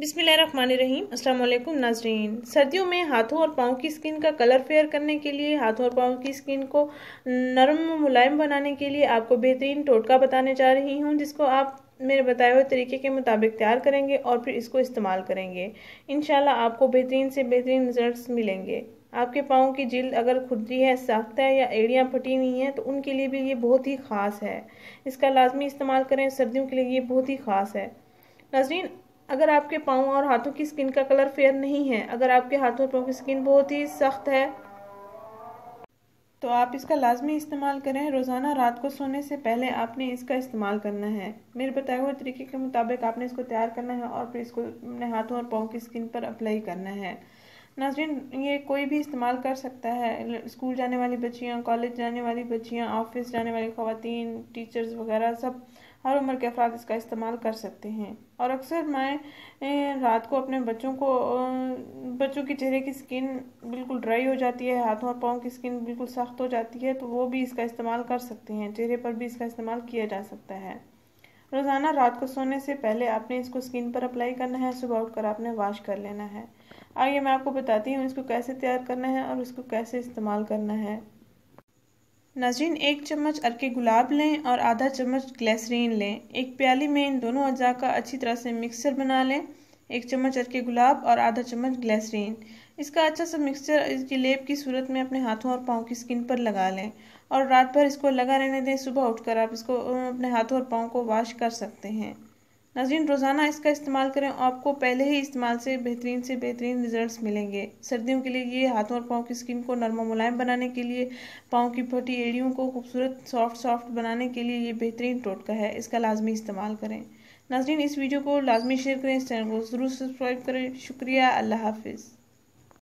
बिस्मिल्लाहिर्रहमानिर्रहीम। अस्सलाम वालेकुम नाज़रीन। सर्दियों में हाथों और पाँव की स्किन का कलर फेयर करने के लिए, हाथों और पाँव की स्किन को नरम व मुलायम बनाने के लिए आपको बेहतरीन टोटका बताने जा रही हूँ, जिसको आप मेरे बताए हुए तरीके के मुताबिक तैयार करेंगे और फिर इसको इस्तेमाल करेंगे। इंशाल्लाह आपको बेहतरीन से बेहतरीन रिजल्ट्स मिलेंगे। आपके पाँव की जिल्द अगर खुरदी है, सख्त है या एड़ियाँ फटी हुई हैं तो उनके लिए भी ये बहुत ही ख़ास है। इसका लाजमी इस्तेमाल करें, सर्दियों के लिए ये बहुत ही ख़ास है। नाज़रीन, अगर आपके पाँव और हाथों की स्किन का कलर फेयर नहीं है, अगर आपके हाथों और पाँव की स्किन बहुत ही सख्त है, तो आप इसका लाजमी इस्तेमाल करें। रोज़ाना रात को सोने से पहले आपने इसका इस्तेमाल करना है। मेरे बताए हुए तरीके के मुताबिक आपने इसको तैयार करना है और फिर इसको अपने हाथों और पाँव की स्किन पर अप्लाई करना है। नाज़रीन, ये कोई भी इस्तेमाल कर सकता है। स्कूल जाने वाली बच्चियाँ, कॉलेज जाने वाली बच्चियाँ, ऑफिस जाने वाली ख़वातीन, टीचर्स वगैरह सब, हर उम्र के अफराद इसका इस्तेमाल कर सकते हैं। और अक्सर मैं रात को अपने बच्चों के चेहरे की स्किन बिल्कुल ड्राई हो जाती है, हाथों और पाँव की स्किन बिल्कुल सख्त हो जाती है, तो वो भी इसका इस्तेमाल कर सकते हैं। चेहरे पर भी इसका इस्तेमाल किया जा सकता है। रोज़ाना रात को सोने से पहले आपने इसको स्किन पर अप्लाई करना है, सुबह उठकर आपने वॉश कर लेना है। आइए मैं आपको बताती हूँ इसको कैसे तैयार करना है और इसको कैसे इस्तेमाल करना है। नाज़रीन, 1 चम्मच अर्के गुलाब लें और आधा चम्मच ग्लिसरीन लें। एक प्याली में इन दोनों अज्जा का अच्छी तरह से मिक्सचर बना लें। 1 चम्मच अर्के गुलाब और आधा चम्मच ग्लिसरीन। इसका अच्छा सा मिक्सचर इसकी लेप की सूरत में अपने हाथों और पाँव की स्किन पर लगा लें और रात भर इसको लगा रहने दें। सुबह उठकर आप इसको अपने हाथों और पाँव को वॉश कर सकते हैं। नाज़रीन, रोज़ाना इसका इस्तेमाल करें, आपको पहले ही इस्तेमाल से बेहतरीन रिजल्ट्स मिलेंगे। सर्दियों के लिए ये हाथों और पाँव की स्किन को नरम मुलायम बनाने के लिए, पाँव की फटी एड़ियों को खूबसूरत सॉफ्ट बनाने के लिए ये बेहतरीन टोटका है। इसका लाजमी इस्तेमाल करें। नाज़रीन, इस वीडियो को लाजमी शेयर करें, इस चैनल को ज़रूर सब्सक्राइब करें। शुक्रिया। अल्लाह हाफिज़।